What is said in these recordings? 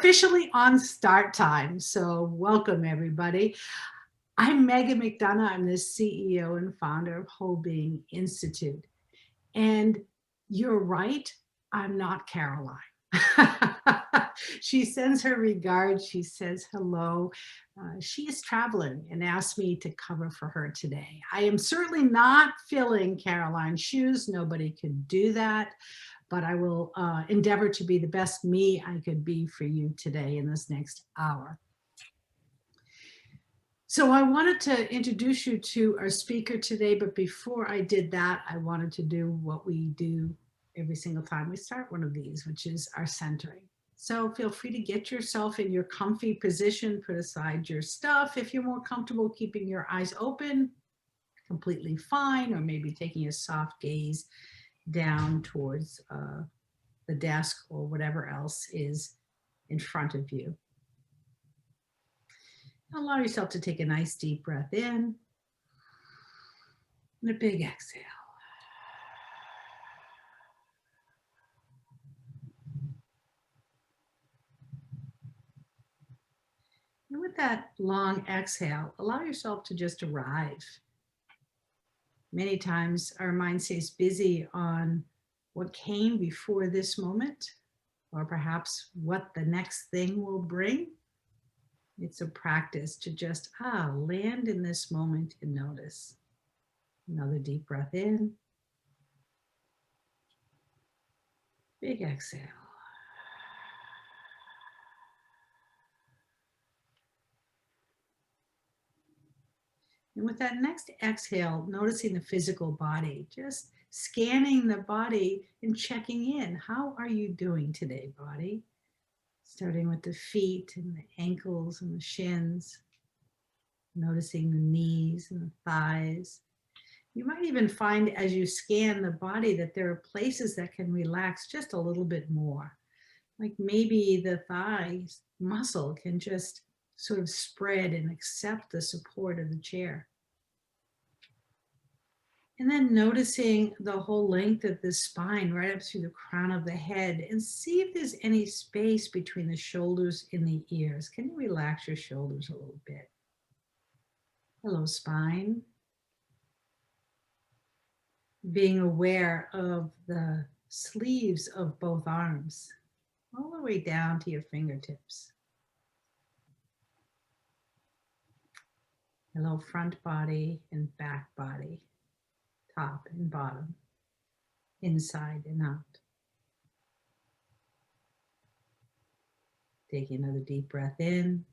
officially on start time, so welcome everybody. I'm Megan McDonough. I'm the CEO and founder of Whole Being Institute. And you're right, I'm not Caroline. She sends her regards. She says hello. She is traveling and asked me to cover for her today. I am certainly not filling Caroline's shoes. Nobody could do that. But I will endeavor to be the best me I could be for you today in this next hour. So I wanted to introduce you to our speaker today, but before I did that, I wanted to do what we do every single time we start one of these, which is our centering. So feel free to get yourself in your comfy position, put aside your stuff. If you're more comfortable keeping your eyes open, completely fine, or maybe taking a soft gaze down towards the desk or whatever else is in front of you. Allow yourself to take a nice deep breath in and a big exhale. And with that long exhale, allow yourself to just arrive. Many times our mind stays busy on what came before this moment, or perhaps what the next thing will bring. It's a practice to just land in this moment and notice. Another deep breath in. Big exhale. And with that next exhale, noticing the physical body, just scanning the body and checking in. How are you doing today, body? Starting with the feet and the ankles and the shins, noticing the knees and the thighs. You might even find as you scan the body that there are places that can relax just a little bit more. Like maybe the thighs muscle can just sort of spread and accept the support of the chair. And then noticing the whole length of the spine right up through the crown of the head, and see if there's any space between the shoulders and the ears. Can you relax your shoulders a little bit? Hello, spine. Being aware of the sleeves of both arms, all the way down to your fingertips. Hello, front body and back body, top and bottom, inside and out. Taking another deep breath in.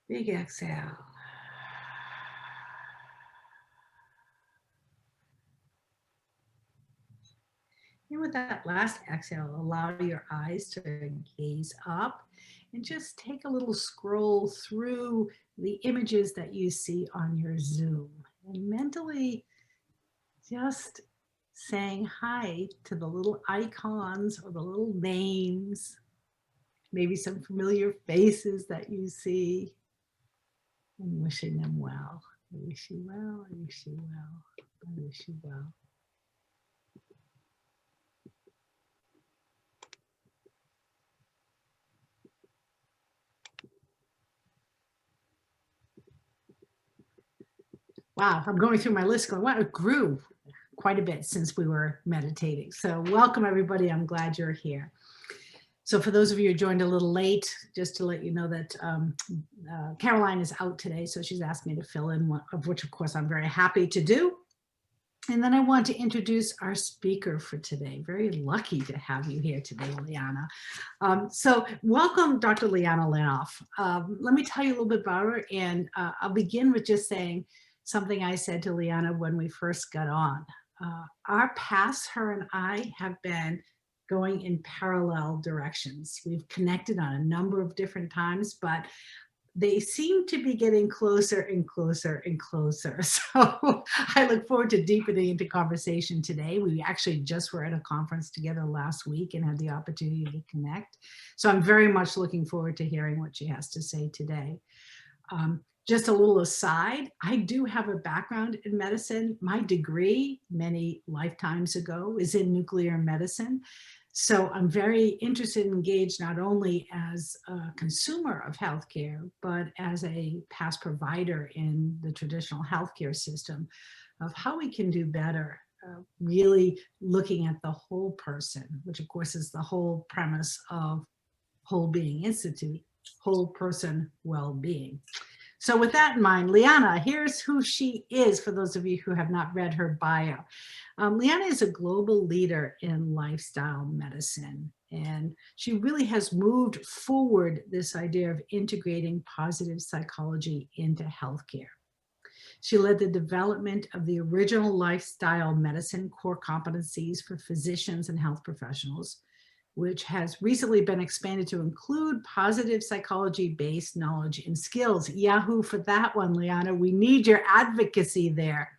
Big exhale. And with that last exhale, allow your eyes to gaze up and just take a little scroll through the images that you see on your Zoom, and mentally just saying hi to the little icons or the little names, maybe some familiar faces that you see, and wishing them well. I wish you well, I wish you well, I wish you well. Wow, I'm going through my list going, wow, it grew quite a bit since we were meditating. So welcome everybody, I'm glad you're here. So for those of you who joined a little late, just to let you know that Caroline is out today, so she's asked me to fill in, of which of course I'm very happy to do. And then I want to introduce our speaker for today. Very lucky to have you here today, Liana. So welcome, Dr. Liana Lianov. Let me tell you a little bit about her, and I'll begin with just saying something I said to Liana when we first got on. Our paths, her and I, have been going in parallel directions. We've connected on a number of different times, but they seem to be getting closer and closer and closer. So I look forward to deepening into conversation today. We actually just were at a conference together last week and had the opportunity to connect. So I'm very much looking forward to hearing what she has to say today. Just a little aside, I do have a background in medicine. My degree many lifetimes ago is in nuclear medicine. So I'm very interested and engaged not only as a consumer of healthcare, but as a past provider in the traditional healthcare system of how we can do better, really looking at the whole person, which of course is the whole premise of Whole Being Institute, whole person well-being. So with that in mind, Liana, here's who she is for those of you who have not read her bio. Liana is a global leader in lifestyle medicine, and she really has moved forward this idea of integrating positive psychology into healthcare. She led the development of the original lifestyle medicine core competencies for physicians and health professionals, which has recently been expanded to include positive psychology-based knowledge and skills. Yahoo for that one, Liana. We need your advocacy there.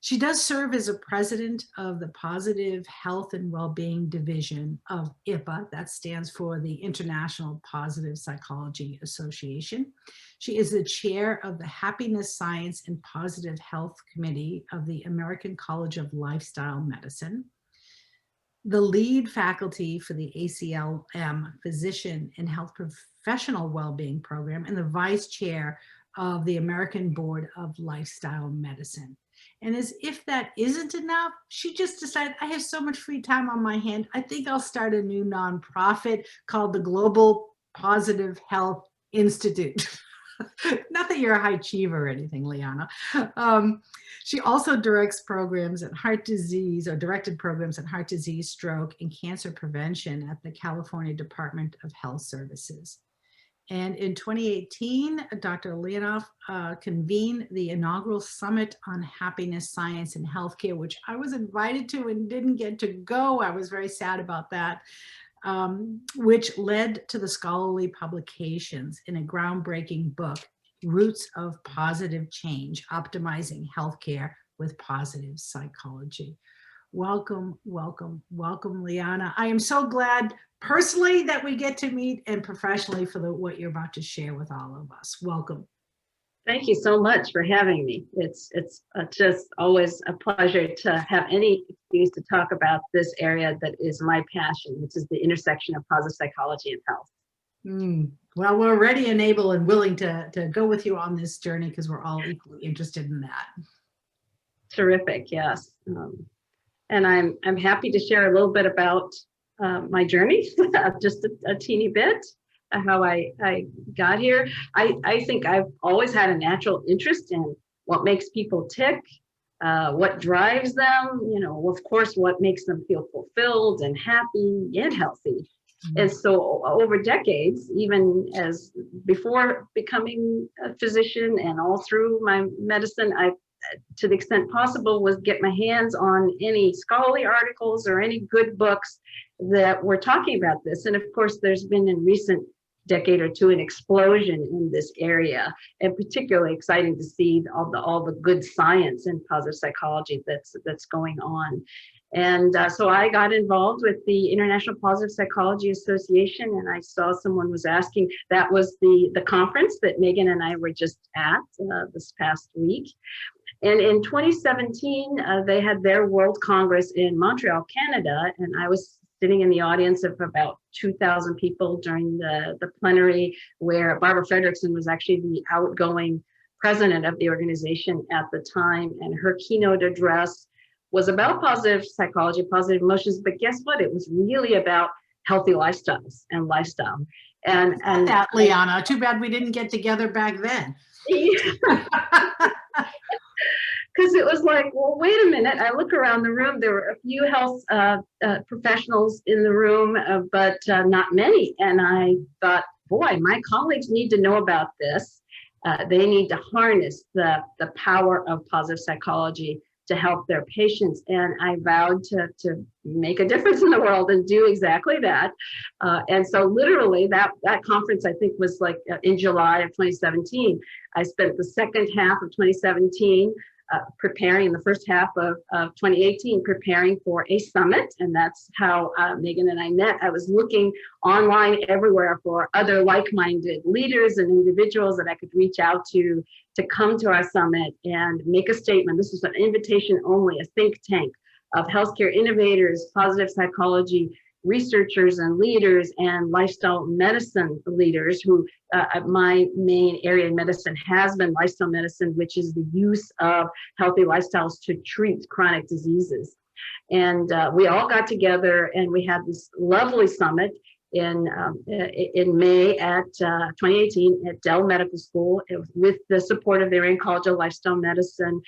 She does serve as a president of the Positive Health and Wellbeing Division of IPA. That stands for the International Positive Psychology Association. She is the chair of the Happiness, Science, and Positive Health Committee of the American College of Lifestyle Medicine, the lead faculty for the ACLM Physician and Health Professional Wellbeing Program, and the vice chair of the American Board of Lifestyle Medicine. And as if that isn't enough, she just decided, I have so much free time on my hand, I think I'll start a new nonprofit called the Global Positive Health Institute. Not that you're a high achiever or anything, Liana. She also directs programs in heart disease, or directed programs in heart disease, stroke, and cancer prevention at the California Department of Health Services. And in 2018, Dr. Lianov convened the inaugural Summit on Happiness, Science, and Healthcare, which I was invited to and didn't get to go. I was very sad about that. Which led to the scholarly publications in a groundbreaking book, Roots of Positive Change, Optimizing Healthcare with Positive Psychology. Welcome, welcome, welcome, Liana. I am so glad personally that we get to meet, and professionally for what you're about to share with all of us. Welcome. Thank you so much for having me. It's just always a pleasure to have any excuse to talk about this area that is my passion, which is the intersection of positive psychology and health. Well, we're ready and able and willing to go with you on this journey because we're all equally interested in that. Terrific, yes. And I'm happy to share a little bit about my journey, just a teeny bit. How I got here. I think I've always had a natural interest in what makes people tick, what drives them, you know, of course, what makes them feel fulfilled and happy and healthy. And so over decades, even as before becoming a physician and all through my medicine, I, to the extent possible, was get my hands on any scholarly articles or any good books that were talking about this. And of course, there's been in recent decade or two an explosion in this area, and particularly exciting to see all the good science in positive psychology that's going on. And so I got involved with the International Positive Psychology Association, and I saw someone was asking, that was the conference that Megan and I were just at this past week. And in 2017, they had their World Congress in Montreal, Canada, and I was sitting in the audience of about 2,000 people during the plenary, where Barbara Fredrickson was actually the outgoing president of the organization at the time. And her keynote address was about positive psychology, positive emotions, but guess what? It was really about healthy lifestyles and lifestyle. And that, Liana, too bad we didn't get together back then. Because it was like, well, wait a minute. I look around the room. There were a few health professionals in the room, but not many. And I thought, boy, my colleagues need to know about this. They need to harness the power of positive psychology to help their patients. And I vowed to make a difference in the world and do exactly that. And so literally that conference, I think, was like in July of 2017. I spent the second half of 2017 preparing, the first half of 2018 preparing for a summit. And that's how Megan and I met. I was looking online everywhere for other like-minded leaders and individuals that I could reach out to come to our summit and make a statement. This is an invitation only, a think tank of healthcare innovators, positive psychology researchers and leaders and lifestyle medicine leaders who, my main area in medicine has been lifestyle medicine, which is the use of healthy lifestyles to treat chronic diseases. And we all got together and we had this lovely summit in May at 2018 at Dell Medical School with the support of the Iranian College of Lifestyle Medicine.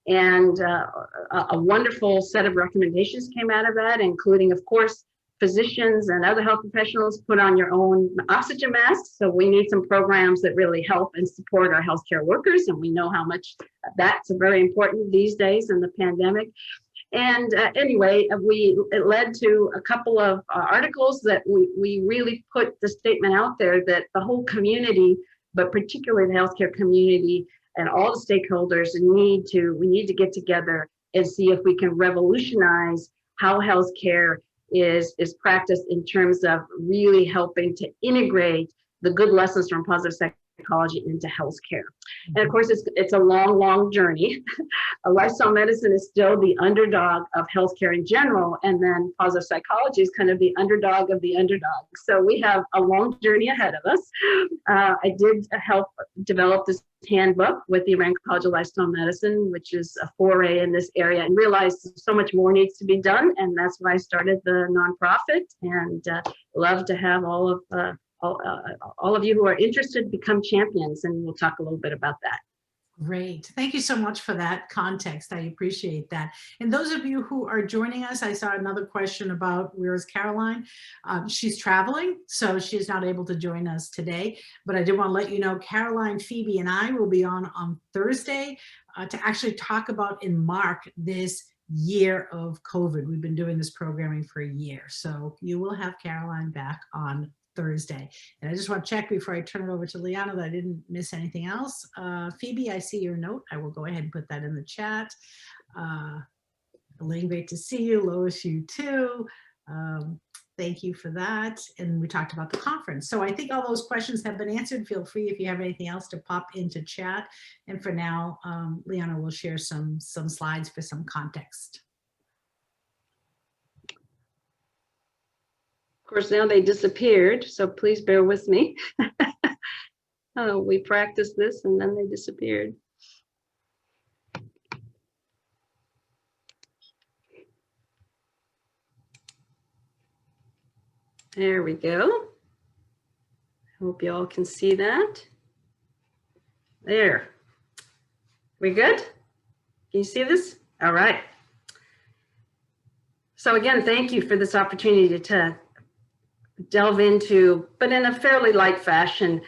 And a wonderful set of recommendations came out of that, including, of course, physicians and other health professionals put on your own oxygen masks. So we need some programs that really help and support our healthcare workers. And we know how much that's very important these days in the pandemic. And anyway, it led to a couple of articles that we really put the statement out there that the whole community, but particularly the healthcare community and all the stakeholders we need to get together and see if we can revolutionize how healthcare is practiced in terms of really helping to integrate the good lessons from positive psychology into healthcare. And of course, it's a long journey. Lifestyle medicine is still the underdog of healthcare in general, and then positive psychology is kind of the underdog of the underdog. So we have a long journey ahead of us. I did help develop this handbook with the Iranian College of Lifestyle Medicine, which is a foray in this area, and realized so much more needs to be done. And that's why I started the nonprofit, and love to have all of you who are interested become champions, and we'll talk a little bit about that. Great. Thank you so much for that context. I appreciate that. And those of you who are joining us, I saw another question about where is Caroline? She's traveling, so she's not able to join us today. But I did want to let you know, Caroline, Phoebe, and I will be on Thursday to actually talk about and mark this year of COVID. We've been doing this programming for a year. So you will have Caroline back on Thursday. And I just want to check before I turn it over to Liana that I didn't miss anything else. Phoebe, I see your note. I will go ahead and put that in the chat. Elaine, great to see you. Lois, you too. Thank you for that. And we talked about the conference. So I think all those questions have been answered. Feel free if you have anything else to pop into chat. And for now, Liana will share some slides for some context. Of course, now they disappeared, so please bear with me. We practiced this and then they disappeared. There we go. Hope you all can see that. There. We good? Can you see this? All right. So again, thank you for this opportunity to delve into, but in a fairly light fashion,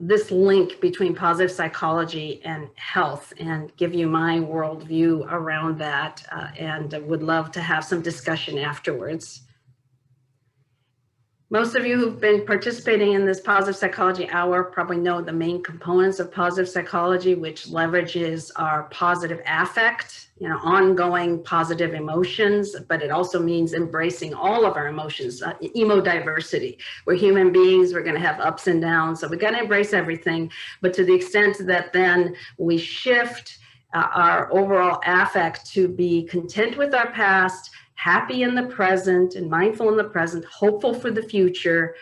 this link between positive psychology and health, and give you my worldview around that, and would love to have some discussion afterwards. Most of you who've been participating in this Positive Psychology Hour probably know the main components of positive psychology, which leverages our positive affect, ongoing positive emotions, but it also means embracing all of our emotions, emo-diversity. We're human beings, we're gonna have ups and downs, so we gotta embrace everything, but to the extent that then we shift our overall affect to be content with our past, happy in the present and mindful in the present, hopeful for the future,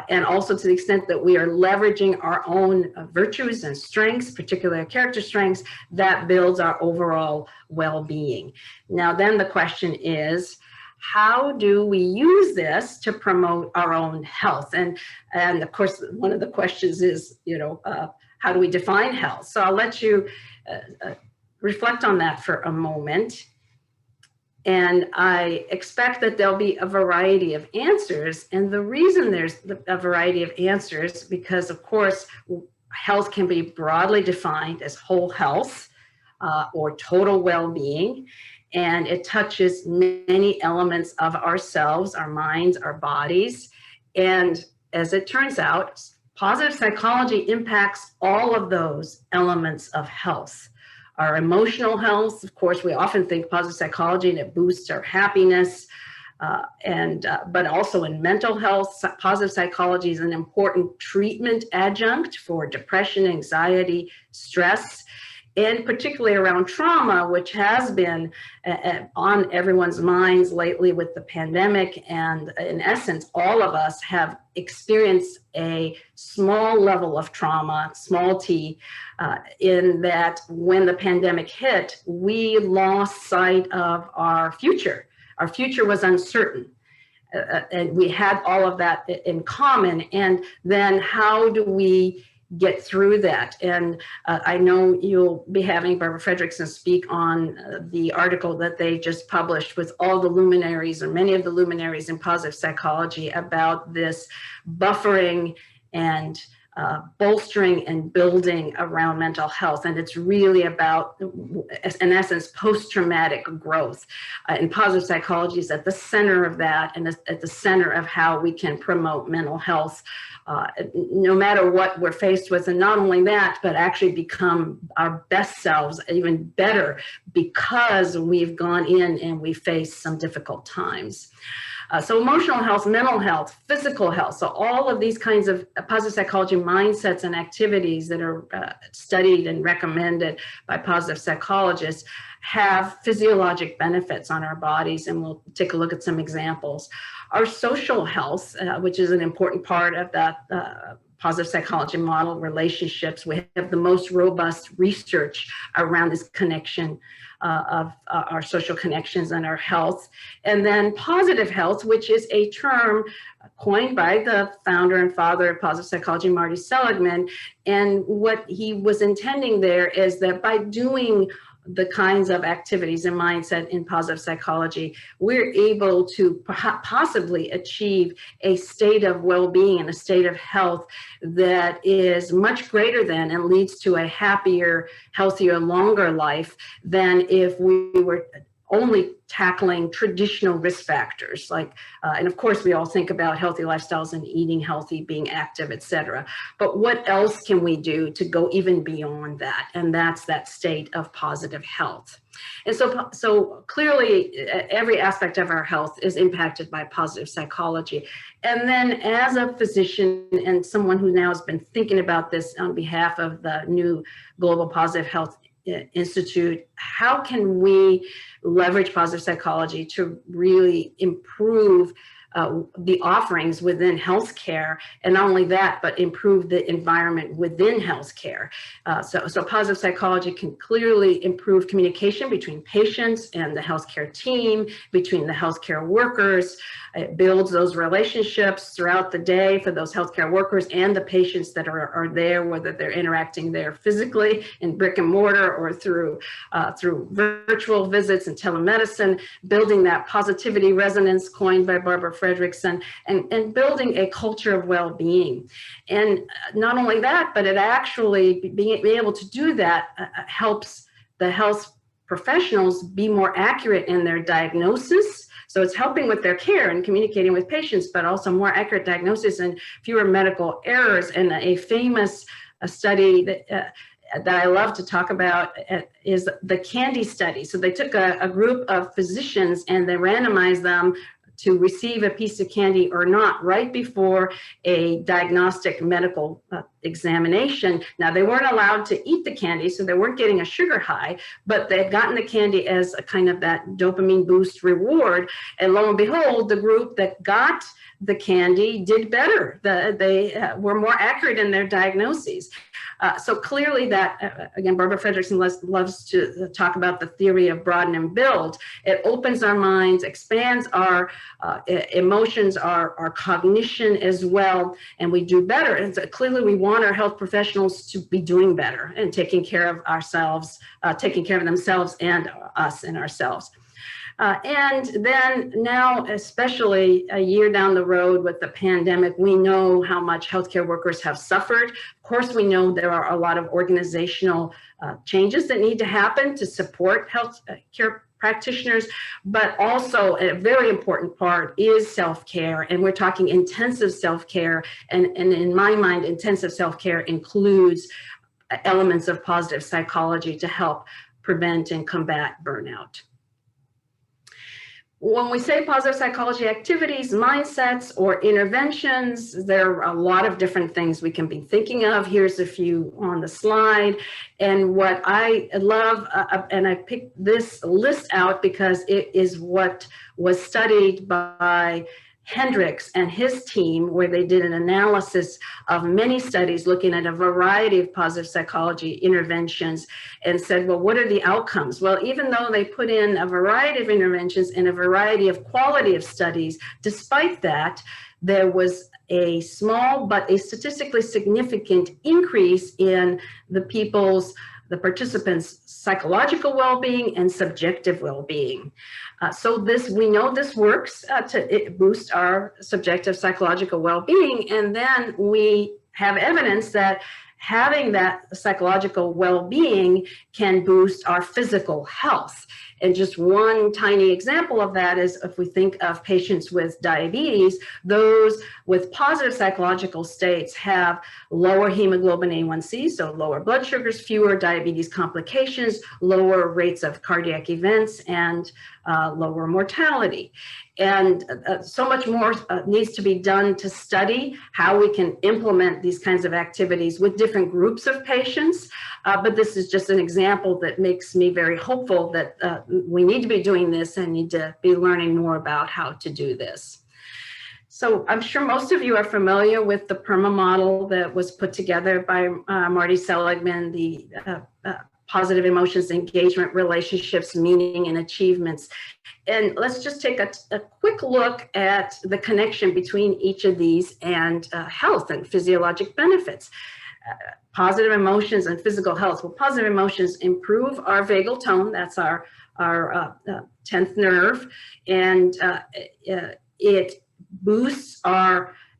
and also to the extent that we are leveraging our own virtues and strengths, particularly our character strengths, that builds our overall well-being. Now then the question is, how do we use this to promote our own health? And of course, one of the questions is, how do we define health? So I'll let you reflect on that for a moment. And I expect that there'll be a variety of answers. And the reason there's a variety of answers, because of course, health can be broadly defined as whole health or total well-being. And it touches many elements of ourselves, our minds, our bodies. And as it turns out, positive psychology impacts all of those elements of health. Our emotional health, of course, we often think positive psychology and it boosts our happiness, but also in mental health, positive psychology is an important treatment adjunct for depression, anxiety, stress. and particularly around trauma, which has been on everyone's minds lately with the pandemic. And in essence, all of us have experienced a small level of trauma, small t, in that when the pandemic hit, we lost sight of our future. Our future was uncertain. And we had all of that in common. And then how do we get through that? And I know you'll be having Barbara Fredrickson speak on the article that they just published with all the luminaries, or many of the luminaries in positive psychology, about this buffering and bolstering and building around mental health. And it's really about, in essence, post-traumatic growth. And positive psychology is at the center of that, and at the center of how we can promote mental health, no matter what we're faced with. And not only that, but actually become our best selves, even better, because we've gone in and we faced some difficult times. So emotional health, mental health, physical health. So all of these kinds of positive psychology mindsets and activities that are studied and recommended by positive psychologists have physiologic benefits on our bodies. And we'll take a look at some examples. Our social health, which is an important part of that positive psychology model, relationships. We have the most robust research around this connection of our social connections and our health. And then positive health, which is a term coined by the founder and father of positive psychology, Marty Seligman. And what he was intending there is that by doing the kinds of activities and mindset in positive psychology, we're able to possibly achieve a state of well-being and a state of health that is much greater than and leads to a happier, healthier, longer life than if we were only tackling traditional risk factors, like, and of course we all think about healthy lifestyles and eating healthy, being active, etc. But what else can we do to go even beyond that? And that's that state of positive health. And so clearly every aspect of our health is impacted by positive psychology. And then as a physician and someone who now has been thinking about this on behalf of the new Global Positive Health Institute, how can we leverage positive psychology to really improve the offerings within healthcare, and not only that, but improve the environment within healthcare. So positive psychology can clearly improve communication between patients and the healthcare team, between the healthcare workers. It builds those relationships throughout the day for those healthcare workers and the patients that are there, whether they're interacting there physically in brick and mortar or through virtual visits and telemedicine, building that positivity resonance coined by Barbara Fredrickson, and building a culture of well-being. And not only that, but it actually, being able to do that helps the health professionals be more accurate in their diagnosis. So it's helping with their care and communicating with patients, but also more accurate diagnosis and fewer medical errors. And a famous study that I love to talk about is the CANDY study. So they took a group of physicians and they randomized them to receive a piece of candy or not right before a diagnostic medical examination. Now, they weren't allowed to eat the candy, so they weren't getting a sugar high, but they had gotten the candy as a kind of that dopamine boost reward. And lo and behold, the group that got the candy did better. They were more accurate in their diagnoses. So clearly that, again, Barbara Fredrickson loves to talk about the theory of broaden and build. It opens our minds, expands our emotions, our cognition as well, and we do better. And so clearly we want our health professionals to be doing better and taking care of ourselves, taking care of themselves and us and ourselves. And then now, especially a year down the road with the pandemic, we know how much healthcare workers have suffered. Of course, we know there are a lot of organizational changes that need to happen to support healthcare practitioners, but also a very important part is self-care. And we're talking intensive self-care. And in my mind, intensive self-care includes elements of positive psychology to help prevent and combat burnout. when we say positive psychology activities, mindsets, or interventions, there are a lot of different things we can be thinking of. Here's a few on the slide. And what I love, and I picked this list out because it is what was studied by Hendricks and his team, where they did an analysis of many studies looking at a variety of positive psychology interventions and said, well, what are the outcomes? Well, even though they put in a variety of interventions and a variety of quality of studies, despite that, there was a small but a statistically significant increase in the participants' psychological well-being and subjective well-being. So we know this works to boost our subjective psychological well-being, and then we have evidence that having that psychological well-being can boost our physical health. And just one tiny example of that is if we think of patients with diabetes, those with positive psychological states have lower hemoglobin A1C, so lower blood sugars, fewer diabetes complications, lower rates of cardiac events, and lower mortality. And so much more needs to be done to study how we can implement these kinds of activities with different groups of patients. But this is just an example that makes me very hopeful that we need to be doing this and need to be learning more about how to do this. So I'm sure most of you are familiar with the PERMA model that was put together by Marty Seligman, the positive emotions, engagement, relationships, meaning, and achievements. And let's just take a quick look at the connection between each of these and health and physiologic benefits. Positive emotions and physical health. Well, positive emotions improve our vagal tone. That's our 10th nerve. And it boosts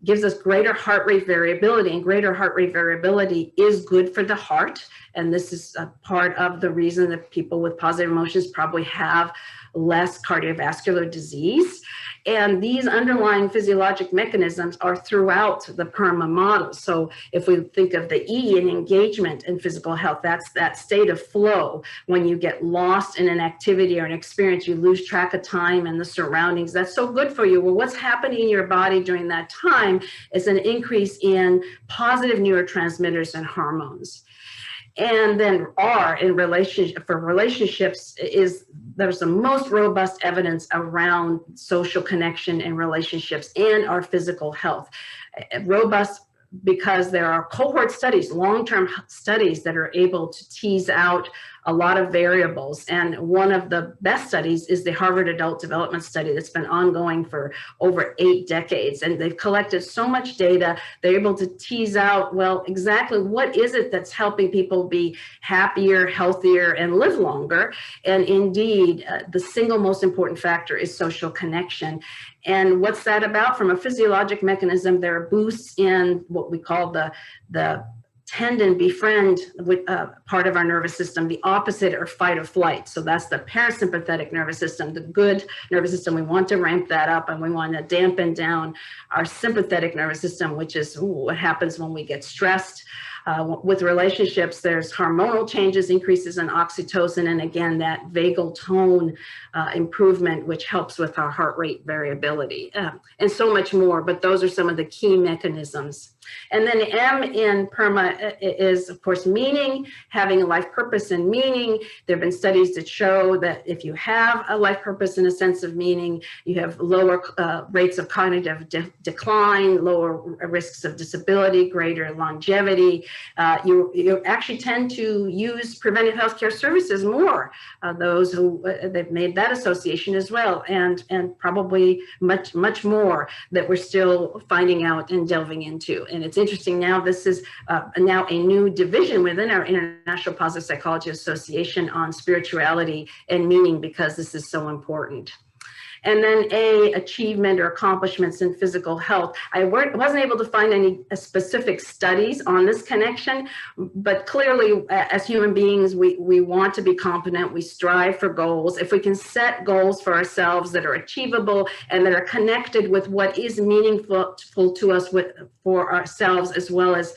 gives us greater heart rate variability, and greater heart rate variability is good for the heart. And this is a part of the reason that people with positive emotions probably have less cardiovascular disease. And these underlying physiologic mechanisms are throughout the PERMA model. So if we think of the E in engagement and physical health, that's that state of flow. When you get lost in an activity or an experience, you lose track of time and the surroundings. That's so good for you. Well, what's happening in your body during that time is an increase in positive neurotransmitters and hormones. And then R in relationships there's the most robust evidence around social connection and relationships and our physical health. Robust because there are cohort studies, long-term studies that are able to tease out a lot of variables. And one of the best studies is the Harvard Adult Development Study that's been ongoing for over 8 decades. And they've collected so much data, they're able to tease out, well, exactly what is it that's helping people be happier, healthier, and live longer. And indeed, the single most important factor is social connection. And what's that about? From a physiologic mechanism, there are boosts in what we call the tendon befriend part of our nervous system, the opposite or fight or flight. So that's the parasympathetic nervous system, the good nervous system. We want to ramp that up, and we want to dampen down our sympathetic nervous system, which is what happens when we get stressed. With relationships, there's hormonal changes, increases in oxytocin, and again, that vagal tone improvement, which helps with our heart rate variability, and so much more. But those are some of the key mechanisms. And then M in PERMA is, of course, meaning, having a life purpose and meaning. There have been studies that show that if you have a life purpose and a sense of meaning, you have lower rates of cognitive decline, lower risks of disability, greater longevity. You actually tend to use preventive healthcare services more. Those who they've made that association as well, and probably much more that we're still finding out and delving into. And it's interesting now, this is now a new division within our International Positive Psychology Association on spirituality and meaning, because this is so important. And then A, achievement or accomplishments in physical health. I wasn't able to find any specific studies on this connection, but clearly as human beings, we want to be competent, we strive for goals. If we can set goals for ourselves that are achievable and that are connected with what is meaningful to us for ourselves, as well as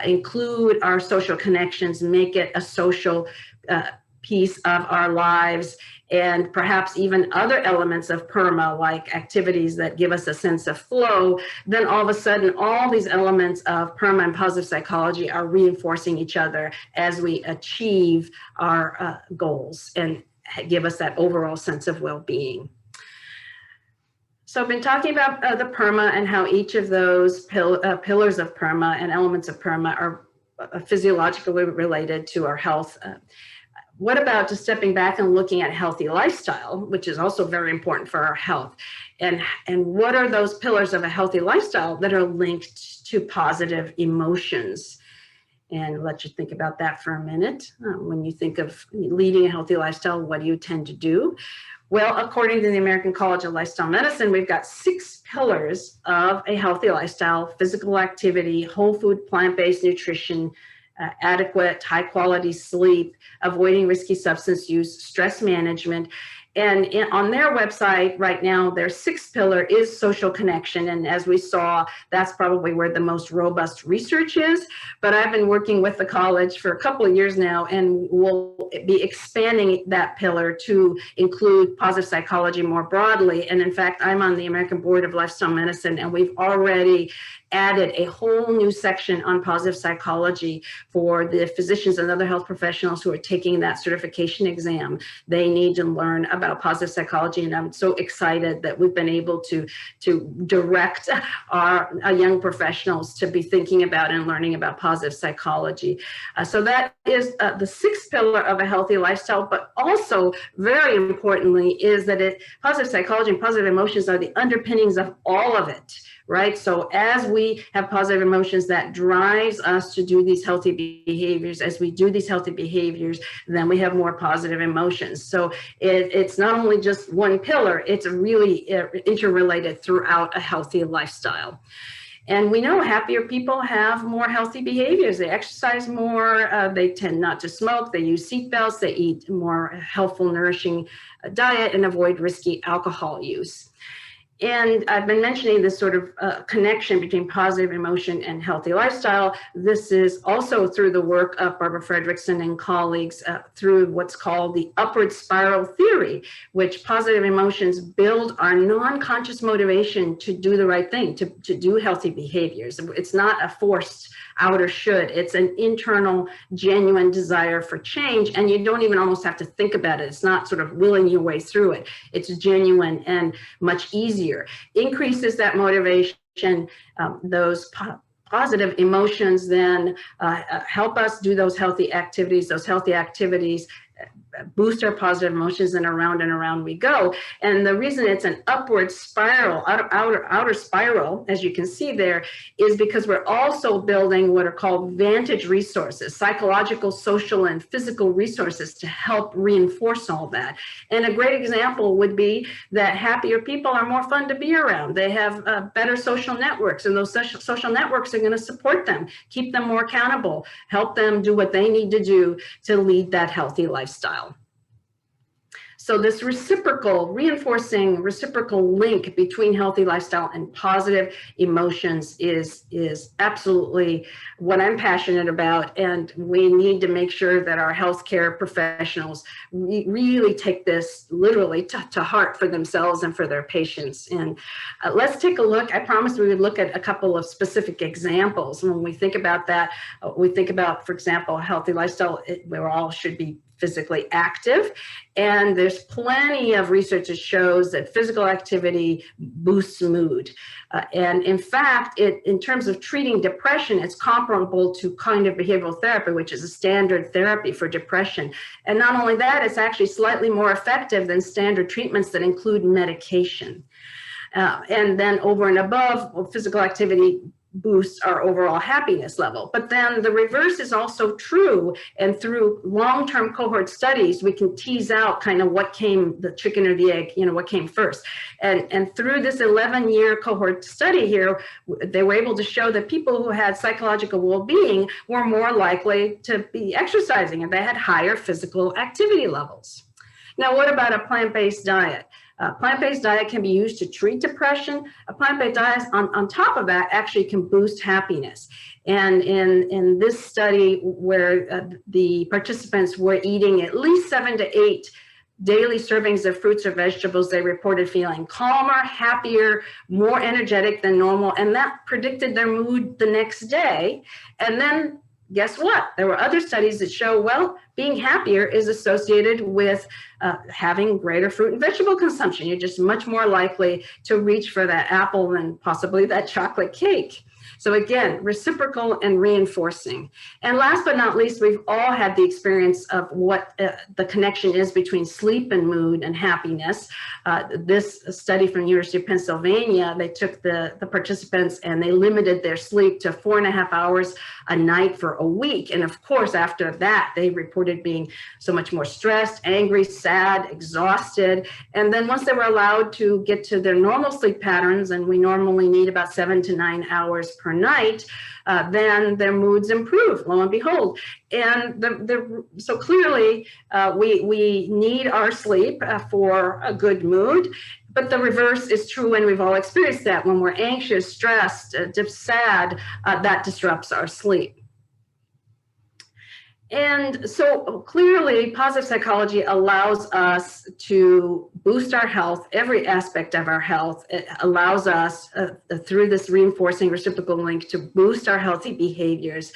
include our social connections, make it a social piece of our lives, and perhaps even other elements of PERMA, like activities that give us a sense of flow, then all of a sudden, all these elements of PERMA and positive psychology are reinforcing each other as we achieve our goals and give us that overall sense of well-being. So I've been talking about the PERMA and how each of those pillars of PERMA and elements of PERMA are physiologically related to our health. What about just stepping back and looking at healthy lifestyle, which is also very important for our health? And what are those pillars of a healthy lifestyle that are linked to positive emotions? And let you think about that for a minute. When you think of leading a healthy lifestyle, what do you tend to do? Well, according to the American College of Lifestyle Medicine, we've got 6 pillars of a healthy lifestyle: physical activity, whole food, plant-based nutrition, adequate, high quality sleep, avoiding risky substance use, stress management. And on their website right now, their 6th pillar is social connection. And as we saw, that's probably where the most robust research is. But I've been working with the college for a couple of years now, and we'll be expanding that pillar to include positive psychology more broadly. And in fact, I'm on the American Board of Lifestyle Medicine, and we've already added a whole new section on positive psychology for the physicians and other health professionals who are taking that certification exam. They need to learn about positive psychology, and I'm so excited that we've been able to direct our young professionals to be thinking about and learning about positive psychology. So that is the 6th pillar of a healthy lifestyle, but also very importantly is that positive psychology and positive emotions are the underpinnings of all of it. Right? So as we have positive emotions, that drives us to do these healthy behaviors. As we do these healthy behaviors, then we have more positive emotions. So it's not only just one pillar, it's really interrelated throughout a healthy lifestyle. And we know happier people have more healthy behaviors. They exercise more, they tend not to smoke, they use seatbelts, they eat more healthful, nourishing diet, and avoid risky alcohol use. And I've been mentioning this sort of connection between positive emotion and healthy lifestyle. This is also through the work of Barbara Fredrickson and colleagues through what's called the upward spiral theory, which positive emotions build our non-conscious motivation to do the right thing, to do healthy behaviors. It's not a forced outer should. It's an internal, genuine desire for change, and you don't even almost have to think about it. It's not sort of willing your way through it. It's genuine and much easier. Increases that motivation, those positive emotions then help us do those healthy activities. Those healthy activities boost our positive emotions, and around we go. And the reason it's an upward spiral, outer spiral, as you can see there, is because we're also building what are called vantage resources, psychological, social, and physical resources to help reinforce all that. And a great example would be that happier people are more fun to be around. They have better social networks, and those social networks are going to support them, keep them more accountable, help them do what they need to do to lead that healthy lifestyle. So this reinforcing reciprocal link between healthy lifestyle and positive emotions is absolutely what I'm passionate about. And we need to make sure that our healthcare professionals really take this literally to heart for themselves and for their patients. And let's take a look. I promised we would look at a couple of specific examples. When we think about that, we think about, for example, a healthy lifestyle, we all should be physically active. And there's plenty of research that shows that physical activity boosts mood. And in fact, in terms of treating depression, it's comparable to cognitive behavioral therapy, which is a standard therapy for depression. And not only that, it's actually slightly more effective than standard treatments that include medication. And then over and above, physical activity boosts our overall happiness level. But then the reverse is also true. And through long-term cohort studies, we can tease out kind of what came, the chicken or the egg, what came first. And through this 11-year cohort study here, they were able to show that people who had psychological well-being were more likely to be exercising, and they had higher physical activity levels. Now, what about a plant-based diet? Plant-based diet can be used to treat depression. A plant-based diet on top of that actually can boost happiness. And in this study where the participants were eating at least 7 to 8 daily servings of fruits or vegetables, they reported feeling calmer, happier, more energetic than normal, and that predicted their mood the next day. And then guess what? There were other studies that show, well, being happier is associated with having greater fruit and vegetable consumption. You're just much more likely to reach for that apple than possibly that chocolate cake. So again, reciprocal and reinforcing. And last but not least, we've all had the experience of what the connection is between sleep and mood and happiness. This study from University of Pennsylvania, they took the participants and they limited their sleep to 4.5 hours a night for a week. And of course, after that, they reported being so much more stressed, angry, sad, exhausted. And then once they were allowed to get to their normal sleep patterns, and we normally need about 7 to 9 hours per night, then their moods improve, lo and behold. And so clearly we need our sleep for a good mood, but the reverse is true, and we've all experienced that. When we're anxious, stressed, sad, that disrupts our sleep. And so clearly, positive psychology allows us to boost our health, every aspect of our health. It allows us, through this reinforcing reciprocal link, to boost our healthy behaviors.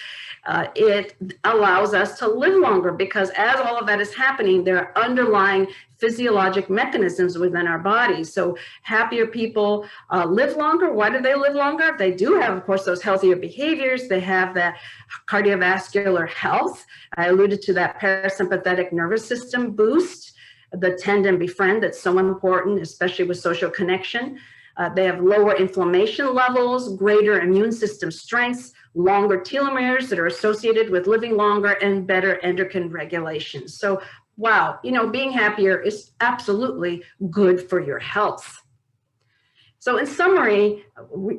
It allows us to live longer, because as all of that is happening, there are underlying physiologic mechanisms within our bodies. So happier people live longer. Why do they live longer? They do have, of course, those healthier behaviors. They have that cardiovascular health. I alluded to that parasympathetic nervous system boost, the tend and befriend that's so important, especially with social connection. They have lower inflammation levels, greater immune system strengths, longer telomeres that are associated with living longer, and better endocrine regulation. So, wow, being happier is absolutely good for your health. So in summary,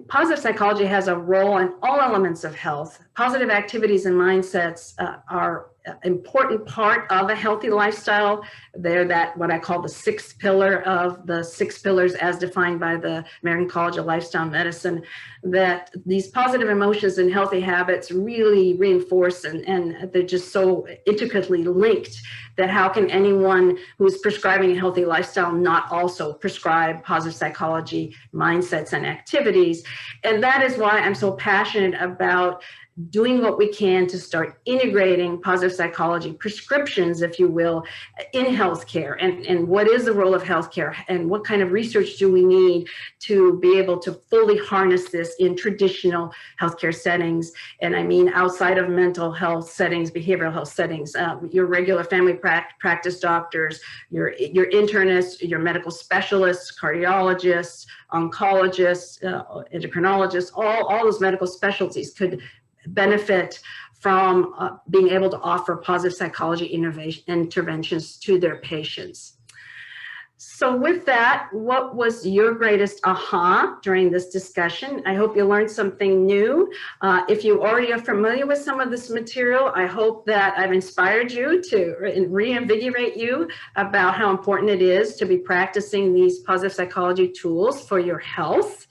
positive psychology has a role in all elements of health. Positive activities and mindsets are an important part of a healthy lifestyle. They're that what I call the sixth pillar of the 6 pillars as defined by the American College of Lifestyle Medicine, that these positive emotions and healthy habits really reinforce, and they're just so intricately linked that how can anyone who's prescribing a healthy lifestyle not also prescribe positive psychology mindsets and activities? And that is why I'm so passionate about doing what we can to start integrating positive psychology prescriptions, if you will, in healthcare, and what is the role of healthcare, and what kind of research do we need to be able to fully harness this in traditional healthcare settings. And I mean outside of mental health settings, behavioral health settings, your regular family practice doctors, your internists, your medical specialists, cardiologists, oncologists, endocrinologists, all those medical specialties could benefit from being able to offer positive psychology interventions to their patients. So with that, what was your greatest aha during this discussion? I hope you learned something new. If you already are familiar with some of this material, I hope that I've inspired you to reinvigorate you about how important it is to be practicing these positive psychology tools for your health.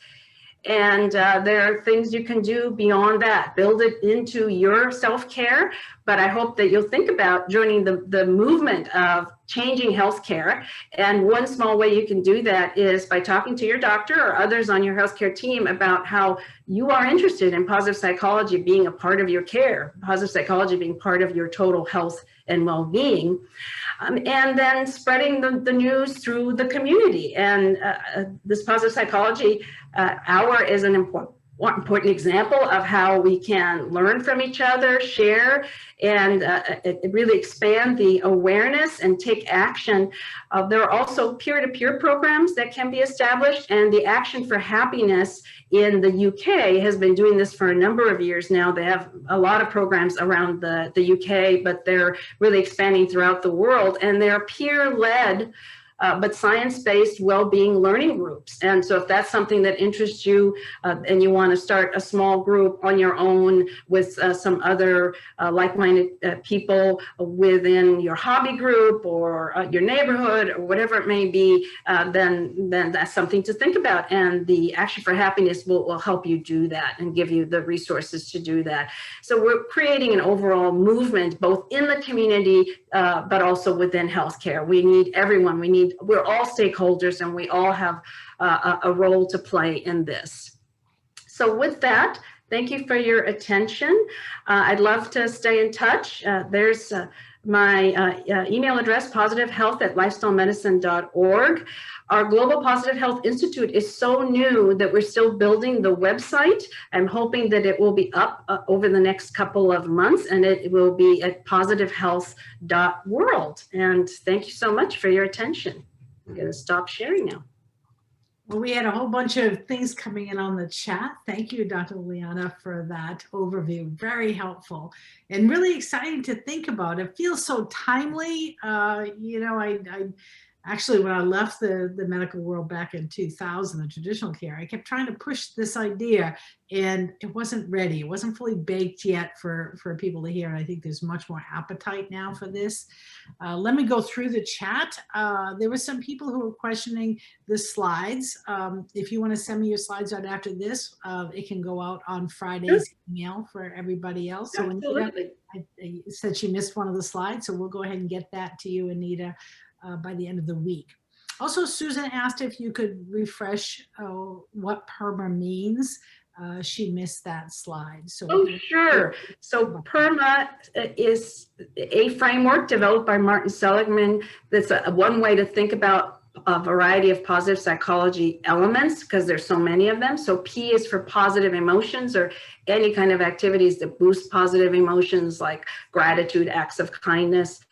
And there are things you can do beyond that. Build it into your self-care, but I hope that you'll think about joining the movement of changing healthcare. And one small way you can do that is by talking to your doctor or others on your healthcare team about how you are interested in positive psychology being a part of your care, positive psychology being part of your total health and well-being. And then spreading the news through the community. And this positive psychology hour is an important example of how we can learn from each other, share, and really expand the awareness and take action. There are also peer-to-peer programs that can be established, and the Action for Happiness in the UK has been doing this for a number of years now. They have a lot of programs around the UK, but they're really expanding throughout the world, and they're peer-led but science-based well-being learning groups. And so if that's something that interests you and you want to start a small group on your own with some other like-minded people within your hobby group or your neighborhood or whatever it may be, then that's something to think about. And the Action for Happiness will help you do that and give you the resources to do that. So we're creating an overall movement both in the community but also within healthcare. We need everyone. We're all stakeholders, and we all have a role to play in this. So with that, thank you for your attention. I'd love to stay in touch. There's my email address, positivehealth@lifestylemedicine.org. Our Global Positive Health Institute is so new that we're still building the website. I'm hoping that it will be up over the next couple of months, and it will be at positivehealth.world. And thank you so much for your attention. I'm going to stop sharing now. Well, we had a whole bunch of things coming in on the chat. Thank you, Dr. Liana, for that overview. Very helpful and really exciting to think about. It feels so timely. You know, I actually, when I left the medical world back in 2000, the traditional care, I kept trying to push this idea, and it wasn't ready. It wasn't fully baked yet for people to hear. And I think there's much more appetite now for this. Let me go through the chat. There were some people who were questioning the slides. If you want to send me your slides out after this, it can go out on Friday's email for everybody else. So Absolutely. Anita, I said she missed one of the slides, so we'll go ahead and get that to you, Anita, by the end of the week. Also, Susan asked if you could refresh what PERMA means. She missed that slide. So sure. So PERMA is a framework developed by Martin Seligman. That's one way to think about a variety of positive psychology elements, because there's so many of them. So P is for positive emotions, or any kind of activities that boost positive emotions like gratitude, acts of kindness.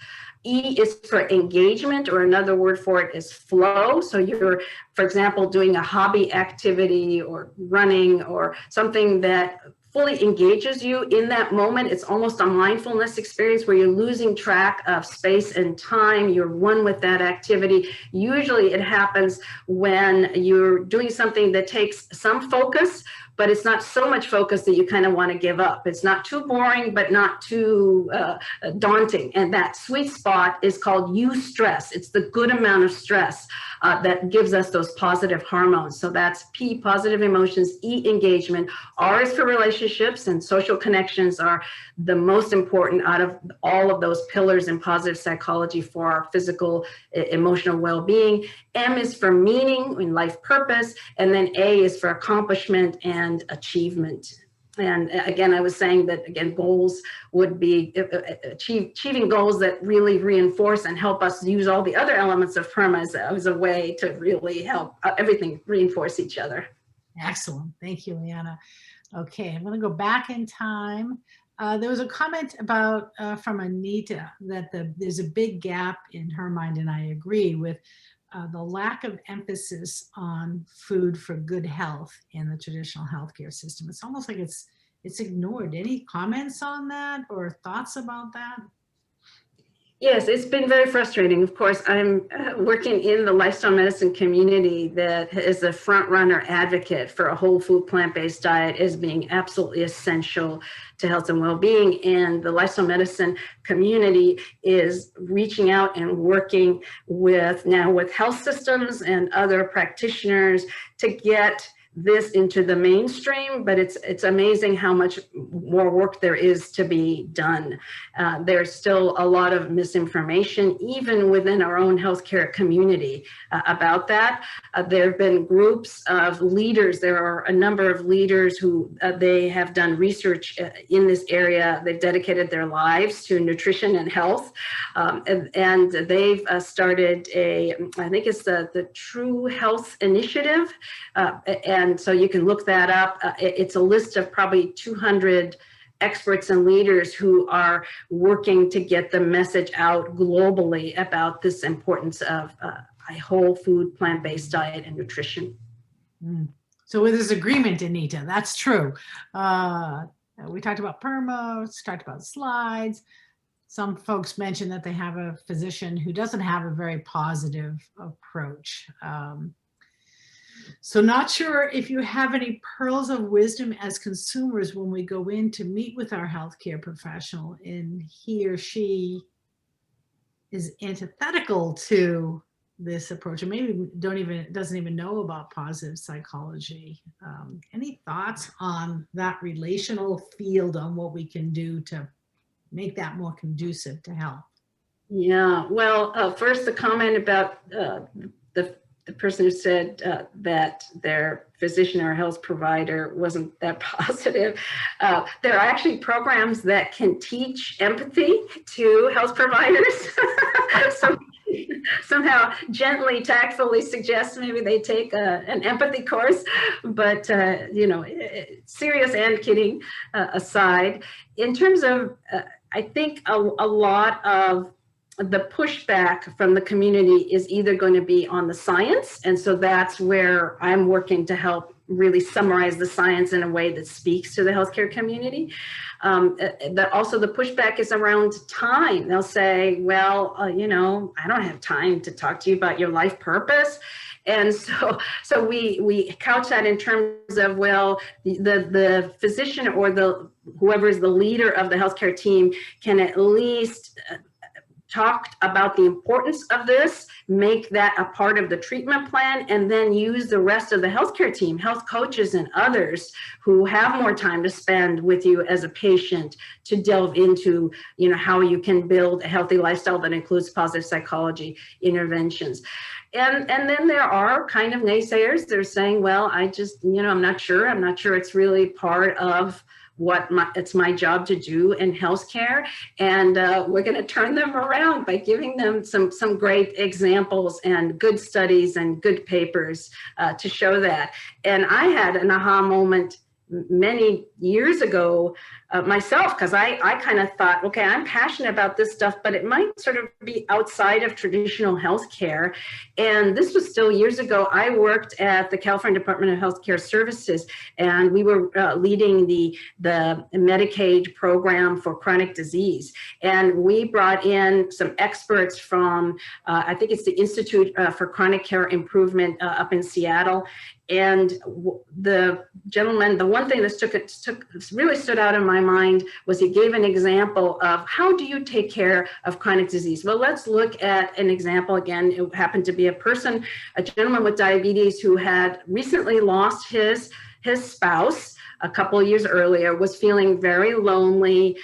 E is for engagement, or another word for it is flow. So you're, for example, doing a hobby activity or running or something that fully engages you in that moment. It's almost a mindfulness experience where you're losing track of space and time. You're one with that activity. Usually it happens when you're doing something that takes some focus, but it's not so much focus that you kind of want to give up. It's not too boring, but not too daunting. And that sweet spot is called eustress. It's the good amount of stress that gives us those positive hormones. So that's P, positive emotions, E, engagement. R is for relationships, and social connections are the most important out of all of those pillars in positive psychology for our physical, emotional well-being. M is for meaning and life purpose, and then A is for accomplishment and achievement. And again, I was saying that, again, goals would be achieving goals that really reinforce and help us use all the other elements of PERMA as a way to really help everything reinforce each other. Excellent. Thank you, Liana. Okay, I'm going to go back in time. There was a comment about from Anita that there's a big gap in her mind, and I agree with the lack of emphasis on food for good health in the traditional healthcare system. It's almost like it's ignored. Any comments on that or thoughts about that? Yes, it's been very frustrating. Of course, I'm working in the lifestyle medicine community that is a front runner advocate for a whole food plant-based diet as being absolutely essential to health and well-being. And the lifestyle medicine community is reaching out and working with health systems and other practitioners to get this into the mainstream, but it's amazing how much more work there is to be done. There's still a lot of misinformation, even within our own healthcare community about that. There have been groups of leaders. There are a number of leaders who they have done research in this area. They've dedicated their lives to nutrition and health, and they've started I think it's the True Health Initiative, and so you can look that up. It's a list of probably 200 experts and leaders who are working to get the message out globally about this importance of a whole food, plant-based diet and nutrition. So with this agreement, Anita, that's true. We talked about PERMA, talked about slides. some folks mention that they have a physician who doesn't have a very positive approach. So not sure if you have any pearls of wisdom as consumers when we go in to meet with our healthcare professional and he or she is antithetical to this approach, or maybe doesn't even know about positive psychology. Any thoughts on that relational field, on what we can do to make that more conducive to health? Yeah, well, first the comment about the person who said that their physician or health provider wasn't that positive. There are actually programs that can teach empathy to health providers. So somehow gently, tactfully suggest maybe they take an empathy course, but you know, serious and kidding aside, in terms of, I think a lot of the pushback from the community is either going to be on the science, and so that's where I'm working to help really summarize the science in a way that speaks to the healthcare community. That also the pushback is around time. They'll say, well, you know, I don't have time to talk to you about your life purpose. And so we couch that in terms of, well, the physician or whoever is the leader of the healthcare team can at least talked about the importance of this, make that a part of the treatment plan, and then use the rest of the healthcare team, health coaches and others who have more time to spend with you as a patient to delve into, you know, how you can build a healthy lifestyle that includes positive psychology interventions. And then there are kind of naysayers. They're saying, well, I just, you know, I'm not sure it's really part of what it's my job to do in healthcare, and we're going to turn them around by giving them some great examples and good studies and good papers to show that. And I had an aha moment many years ago myself, because I kind of thought, okay, I'm passionate about this stuff, but it might sort of be outside of traditional healthcare. And this was still years ago. I worked at the California Department of Healthcare Services, and we were leading the Medicaid program for chronic disease. And we brought in some experts from, I think it's the Institute for Chronic Care Improvement up in Seattle. And the gentleman, the one thing that really stood out in my mind was he gave an example of how do you take care of chronic disease? Well, let's look at an example again. It happened to be a gentleman with diabetes who had recently lost his spouse a couple of years earlier, was feeling very lonely,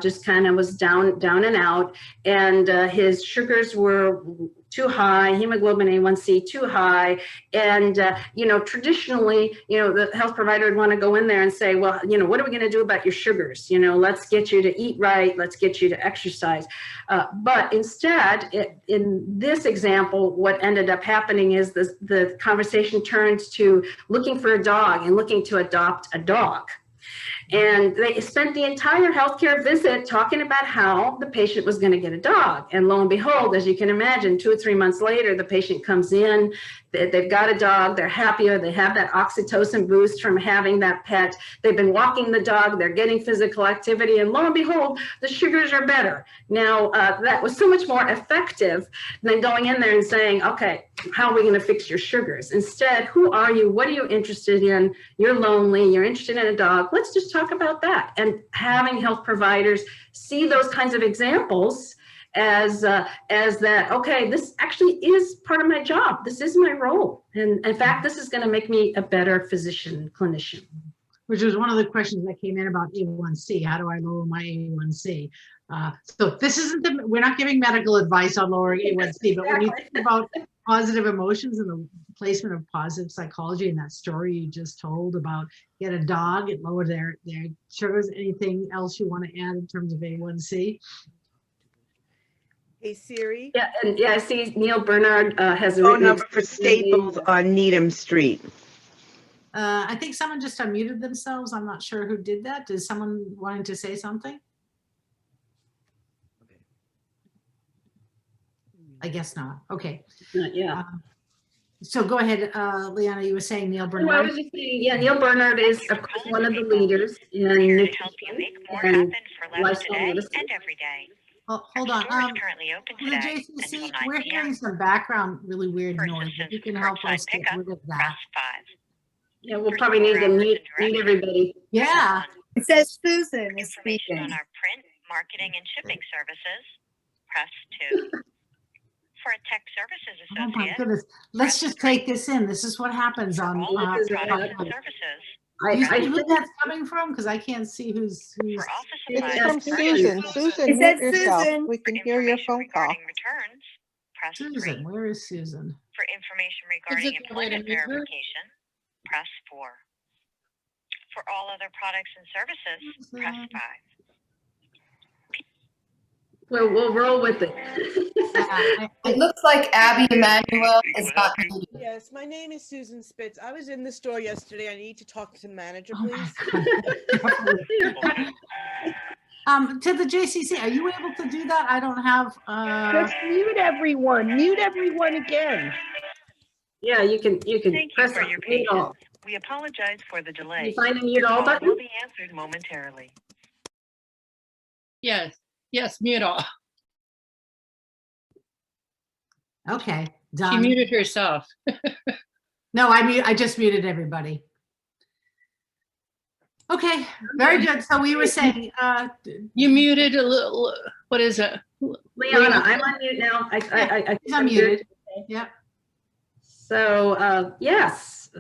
just kind of was down and out, and his sugars were too high, hemoglobin A1C too high. And, you know, traditionally, you know, the health provider would want to go in there and say, well, you know, what are we going to do about your sugars? You know, let's get you to eat right. Let's get you to exercise. But instead, in this example, what ended up happening is the conversation turns to looking for a dog and looking to adopt a dog. And they spent the entire healthcare visit talking about how the patient was going to get a dog. And lo and behold, as you can imagine, 2 or 3 months later, the patient comes in, they've got a dog, they're happier, they have that oxytocin boost from having that pet, they've been walking the dog, they're getting physical activity, and lo and behold, the sugars are better. Now, that was so much more effective than going in there and saying, okay, how are we going to fix your sugars? Instead, who are you? What are you interested in? You're lonely, you're interested in a dog. Let's just talk about that. And having health providers see those kinds of examples as that, okay, this actually is part of my job. This is my role. And in fact, this is going to make me a better physician, clinician. Which was one of the questions that came in about A1C. How do I lower my A1C? So this isn't we're not giving medical advice on lowering A1C, but when you think about positive emotions and the placement of positive psychology in that story you just told about get a dog, it lowered their sugars. Anything else you want to add in terms of A1C? Hey Siri. Yeah, and yeah, I see Neil Bernard has a phone number for Staples on Needham Street. I think someone just unmuted themselves. I'm not sure who did that. Is someone wanting to say something? I guess not. Okay. Yeah. So go ahead, Liana. You were saying Neil Bernard. Well, I was just saying, yeah, Neil Bernard is of course one of the leaders in here to help you make more happen for less lifestyle today medicine. and every day. Oh, hold on. Store is currently open For the today JCC, until 9 we're p.m. hearing some background, really weird For noise. If assistance you can with help curbside us get pickup, rid of press that. 5. Yeah, we'll For probably need store to hours mute and directions, everybody. Yeah. 1. It says Susan For is information on speaking. our print, marketing, and shipping services, press 2. For a tech services Oh my associate, goodness. Let's just take this in. This is what happens for on all other is products and podcast. services, Do you I see who think that's coming from? Because I can't see who's. for office It's supplies, from and Susan. purchases, Susan, It mute says yourself. Susan. We for can hear your information phone call. regarding returns, press 3. Susan. Where is Susan? For information regarding it the way to employment mute her? verification, press 4. For all other products and services, press 5. we'll roll with it. It looks like Abby Emanuel is not muted. Yes, my name is Susan Spitz. I was in the store yesterday. I need to talk to the manager, please. To the JCC, are you able to do that? I don't have. Just mute everyone. Mute everyone again. Yeah, you can Thank you press for your mute all. patience. We apologize for the Can delay. you find the mute Your all call button? will be answered momentarily. Yes, yes, mute all. Okay, She done. muted herself. No, I just muted everybody. Okay, very good. So we were saying, You muted a little, what is it? Liana, I'm on mute now. I he's unmuted. Yeah. So, yes,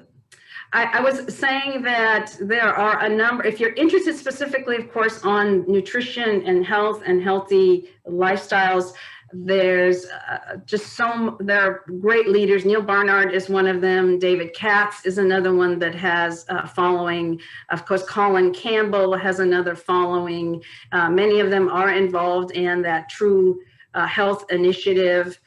I was saying that there are a number, if you're interested specifically, of course, on nutrition and health and healthy lifestyles, there's there are great leaders. Neil Barnard is one of them. David Katz is another one that has following. Of course, Colin Campbell has another following. Many of them are involved in that True Health Initiative.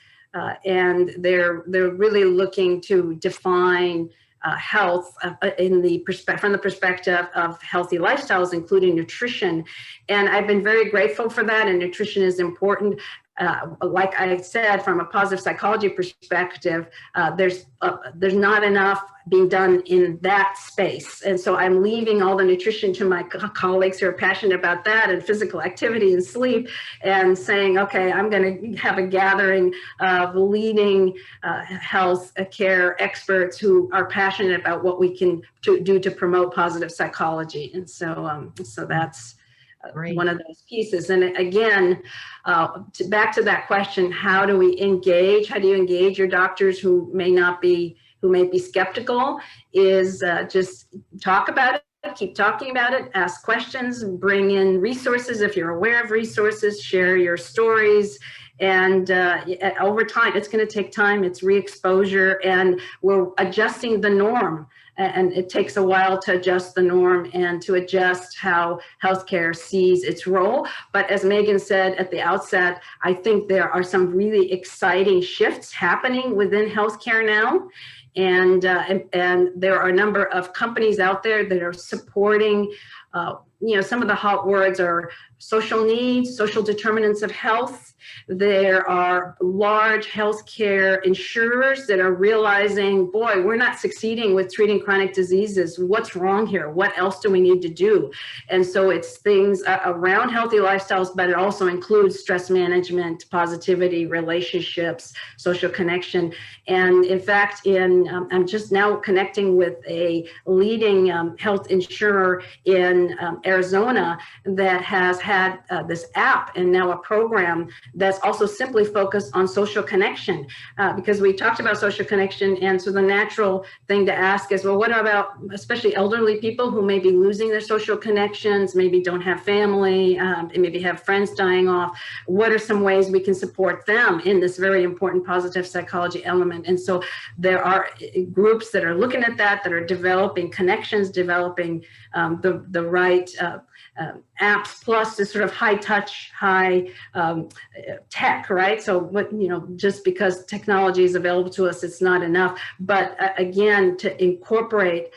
And they're really looking to define health from the perspective of healthy lifestyles, including nutrition. And I've been very grateful for that. And nutrition is important. Like I said, from a positive psychology perspective, there's not enough being done in that space. And so I'm leaving all the nutrition to my colleagues who are passionate about that and physical activity and sleep, and saying, okay, I'm going to have a gathering of leading health care experts who are passionate about what we can do to promote positive psychology. And so, so that's Great. one of those pieces. And again, back to that question, how do we engage? How do you engage your doctors who may be skeptical? Is just talk about it, keep talking about it, ask questions, bring in resources if you're aware of resources, share your stories. And over time, it's going to take time, it's re-exposure, and we're adjusting the norm. And it takes a while to adjust the norm and to adjust how healthcare sees its role. But as Megan said at the outset, I think there are some really exciting shifts happening within healthcare now. And there are a number of companies out there that are supporting, some of the hot words are social needs, social determinants of health. There are large healthcare insurers that are realizing, boy, we're not succeeding with treating chronic diseases. What's wrong here? What else do we need to do? And so it's things around healthy lifestyles, but it also includes stress management, positivity, relationships, social connection. And in fact, I'm just now connecting with a leading health insurer in Arizona that has had this app and now a program that's also simply focused on social connection, because we talked about social connection. And so the natural thing to ask is, well, what about especially elderly people who may be losing their social connections, maybe don't have family, maybe have friends dying off? What are some ways we can support them in this very important positive psychology element? And so there are groups that are looking at that are developing connections, developing the right apps, plus this sort of high touch, high tech, right? So just because technology is available to us, it's not enough. But again, to incorporate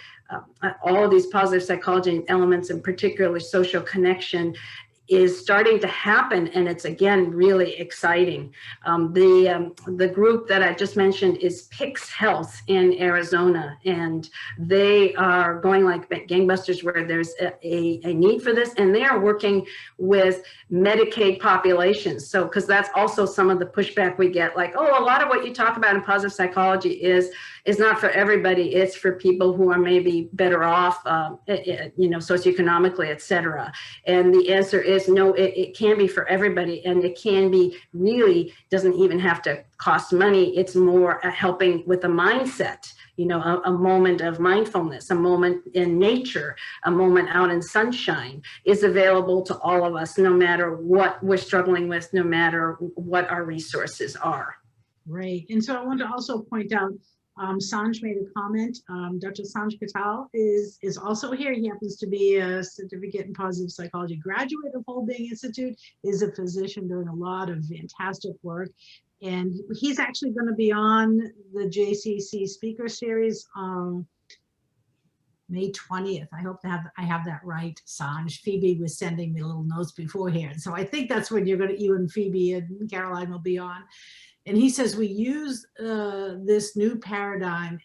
all of these positive psychology elements, and particularly social connection, is starting to happen, and it's again really exciting. The group that I just mentioned is Pix Health in Arizona, and they are going like gangbusters where there's a need for this, and they are working with Medicaid populations. So because that's also some of the pushback we get, like, oh, a lot of what you talk about in positive psychology is not for everybody. It's for people who are maybe better off, socioeconomically, et cetera. And the answer is no, it can be for everybody, and it can be really doesn't even have to cost money. It's more helping with a mindset, a moment of mindfulness, a moment in nature, a moment out in sunshine is available to all of us, no matter what we're struggling with, no matter what our resources are. Right. And so I want to also point out, Sanj made a comment. Dr. Sanj Patel is also here. He happens to be a certificate in positive psychology graduate of Holding Institute, is a physician doing a lot of fantastic work. And he's actually going to be on the JCC speaker series May 20th. I hope I have that right, Sanj. Phoebe was sending me little notes beforehand. So I think that's when you and Phoebe and Caroline will be on. And he says we use this new paradigm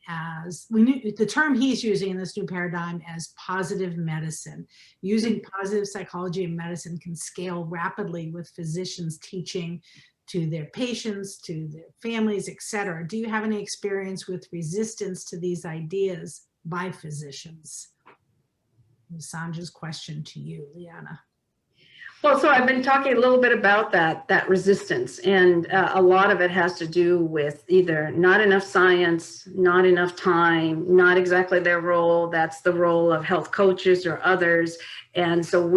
the term he's using in this new paradigm as positive medicine. Using positive psychology and medicine can scale rapidly with physicians teaching to their patients, to their families, et cetera. Do you have any experience with resistance to these ideas by physicians? Sanja's question to you, Liana. Well, so I've been talking a little bit about that resistance, and a lot of it has to do with either not enough science, not enough time, not exactly their role. That's the role of health coaches or others. And so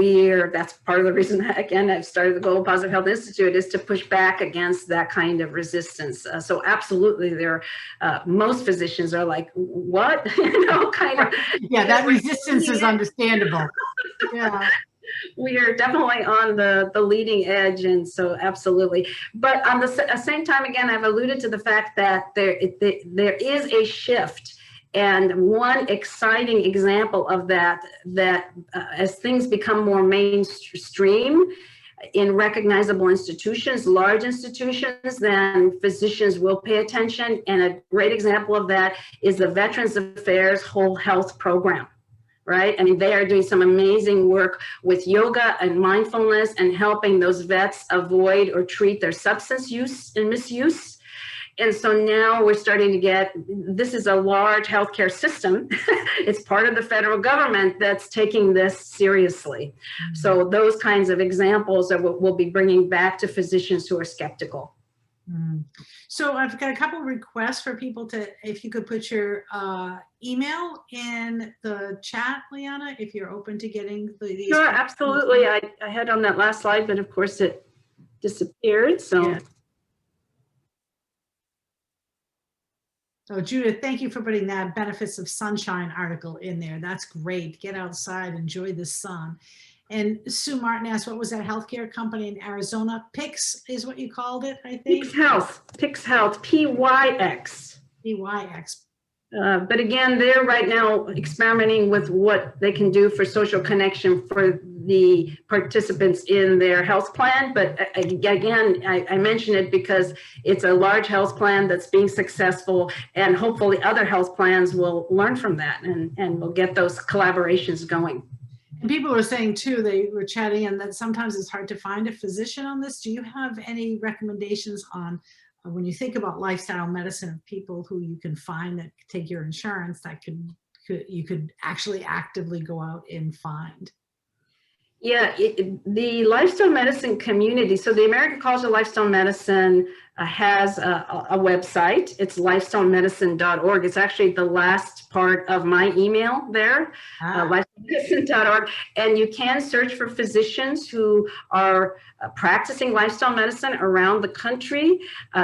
that's part of the reason that, again, I've started the Global Positive Health Institute, is to push back against that kind of resistance. So absolutely, most physicians are like, what? Kind of. Yeah, that resistance is understandable. Yeah. We are definitely on the leading edge, and so absolutely. But on the same time, again, I've alluded to the fact that there is a shift, and one exciting example of that as things become more mainstream in recognizable institutions, large institutions, then physicians will pay attention. And a great example of that is the Veterans Affairs Whole Health Program. Right? I mean, they are doing some amazing work with yoga and mindfulness and helping those vets avoid or treat their substance use and misuse. And so now we're starting to this is a large healthcare system. It's part of the federal government that's taking this seriously. Mm-hmm. So those kinds of examples are what we'll be bringing back to physicians who are skeptical. Mm. So I've got a couple of requests for people if you could put your email in the chat, Liana, if you're open to getting these. Sure, absolutely. I had on that last slide, but of course it disappeared. So. Yeah. So Judith, thank you for putting that Benefits of Sunshine article in there. That's great. Get outside, enjoy the sun. And Sue Martin asked, what was that healthcare company in Arizona? Pix is what you called it, I think? Pix Health, PYX. PYX. But again, they're right now experimenting with what they can do for social connection for the participants in their health plan. But again, I mention it because it's a large health plan that's being successful, and hopefully other health plans will learn from that and will get those collaborations going. And people were saying too, they were chatting, and that sometimes it's hard to find a physician on this. Do you have any recommendations on when you think about lifestyle medicine of people who you can find that take your insurance that you could actually actively go out and find? Yeah, the lifestyle medicine community, so the American College of Lifestyle Medicine has a website. It's lifestylemedicine.org. It's actually the last part of my email there, lifestylemedicine.org. And you can search for physicians who are practicing lifestyle medicine around the country.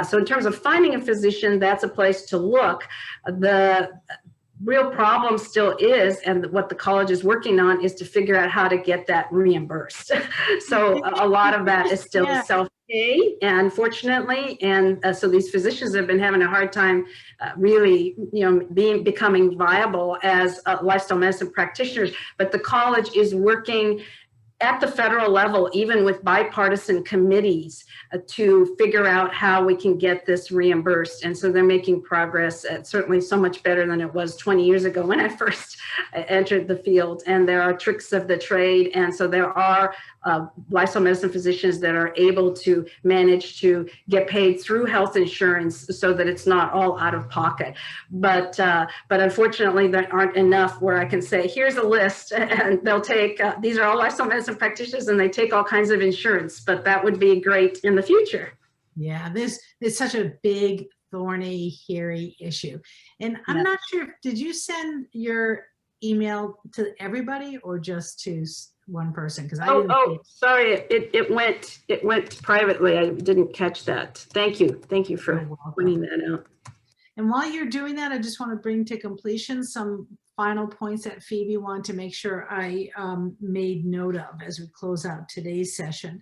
So in terms of finding a physician, that's a place to look. The real problem still is, and what the college is working on, is to figure out how to get that reimbursed. So a lot of that is still self-pay, unfortunately, and so these physicians have been having a hard time really, becoming viable as lifestyle medicine practitioners. But the college is working at the federal level, even with bipartisan committees, to figure out how we can get this reimbursed. And so they're making progress, certainly so much better than it was 20 years ago when I first entered the field. And there are tricks of the trade. And so there are lifestyle medicine physicians that are able to manage to get paid through health insurance so that it's not all out of pocket. But unfortunately, there aren't enough where I can say, here's a list, and they'll take, these are all lifestyle medicine practitioners, and they take all kinds of insurance, but that would be great in the future. Yeah, this is such a big, thorny, hairy issue. And I'm not sure, did you send your email to everybody or just to one person? Because Sorry, it went privately. I didn't catch that. Thank you for pointing that out. And while you're doing that, I just want to bring to completion some final points that Phoebe wanted to make sure I made note of as we close out today's session.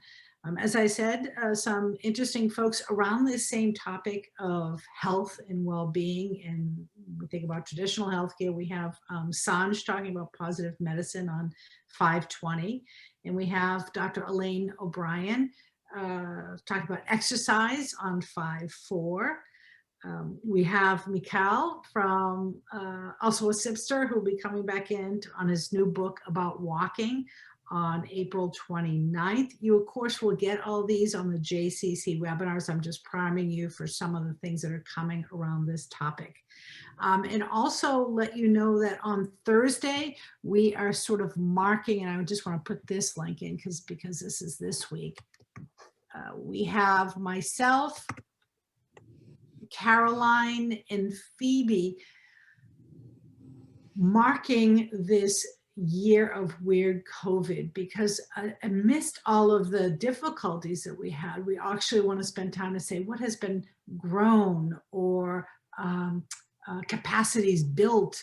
As I said, some interesting folks around this same topic of health and well-being. And we think about traditional healthcare. We have Sanj talking about positive medicine on 5/20. And we have Dr. Elaine O'Brien talking about exercise on 5/4. We have Mikhail from also a SIPSTER who will be coming back in on his new book about walking on April 29th. You, of course, will get all these on the JCC webinars. I'm just priming you for some of the things that are coming around this topic. And also let you know that on Thursday, we are sort of marking, and I just want to put this link in because this is this week. We have myself, Caroline, and Phoebe marking this year of weird COVID, because amidst all of the difficulties that we had, we actually want to spend time to say what has been grown or capacities built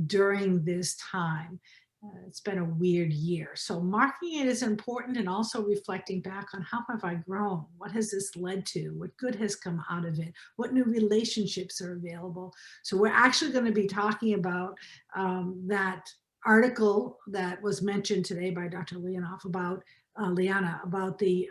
during this time. It's been a weird year. So marking it is important, and also reflecting back on how have I grown? What has this led to? What good has come out of it? What new relationships are available? So we're actually going to be talking about that article that was mentioned today by Dr. Lianov about Liana, about the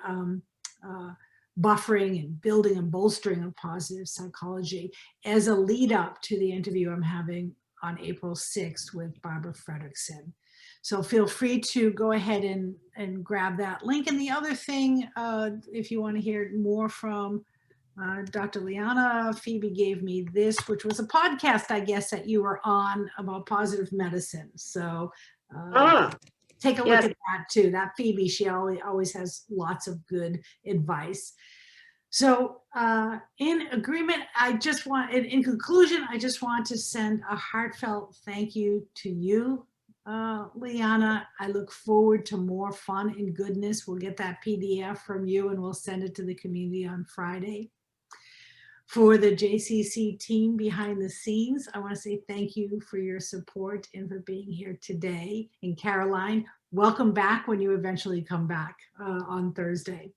buffering and building and bolstering of positive psychology as a lead up to the interview I'm having on April 6th with Barbara Fredrickson. So feel free to go ahead and grab that link. And the other thing, if you want to hear more from Dr. Liana, Phoebe gave me this, which was a podcast, I guess, that you were on about positive medicine. So take a look at that too. That Phoebe, she always has lots of good advice. So in agreement, in conclusion, I just want to send a heartfelt thank you to you, Liana. I look forward to more fun and goodness. We'll get that PDF from you and we'll send it to the community on Friday. For the JCC team behind the scenes, I want to say thank you for your support and for being here today. And Caroline, welcome back when you eventually come back on Thursday.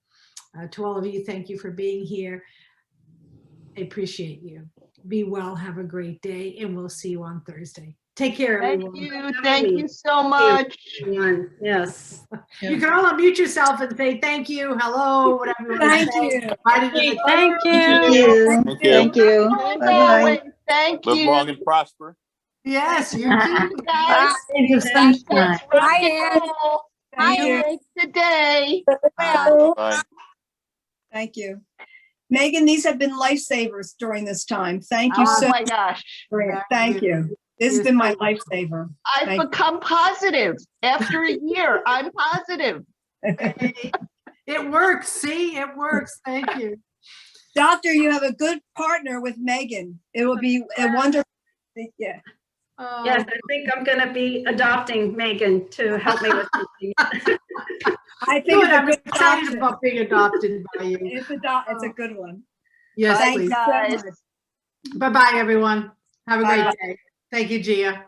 To all of you, thank you for being here. I appreciate you. Be well, have a great day, and we'll see you on Thursday. Take care, everyone. Thank you so much. Yes. You can all unmute yourself and say thank you, hello, whatever you want to Thank say. you. Thank you. Thank you. Bye-bye. Thank Live you. long and prosper. Yes, you too. Guys, Thank you, sunshine. Bye, Ann. Thank You you. make the day. Bye. Thank you. Megan, these have been lifesavers during this time. Thank you Oh so my much. gosh. Thank you. This has been my lifesaver. I've Thank you. become positive. After a year, I'm positive. It works. See, it works. Thank you. Doctor, you have a good partner with Megan. It will be a wonderful. Yeah. Oh, Yes, I think I'm going to be adopting Megan to help me with something. I think good. it's a I'm good excited adoption. about being adopted by you. It's a good one. Yes, Thank please. you so guys. much. Bye-bye, everyone. Have a great Bye. day. Thank you, Gia.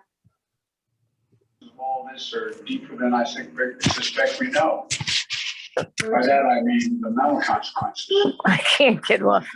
All this are deeper than I suspect we know. By that I mean the mental consequences. I can't get one.